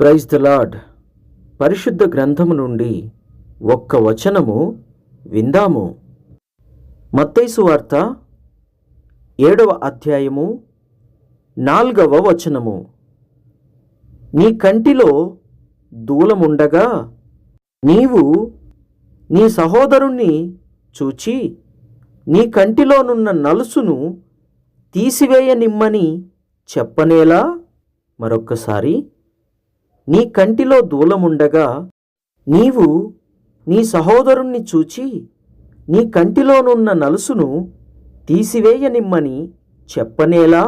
Praise the lord. పరిశుద్ధ గ్రంథము నుండి ఒక్క వచనము విందాము. మత్తయి సువార్త 7వ అధ్యాయము 4వ వచనము. నీ కంటిలో దూలముండగా నీవు నీ సహోదరుణ్ణి చూచి నీ కంటిలోనున్న నలుసును తీసివేయనిమ్మని చెప్పనేలా? మరొక్కసారి, నీ కంటిలో దూలముండగా నీవు నీ సహోదరుణ్ణి చూచి నీ కంటిలోనున్న నలుసును తీసివేయనిమ్మని చెప్పనేలా?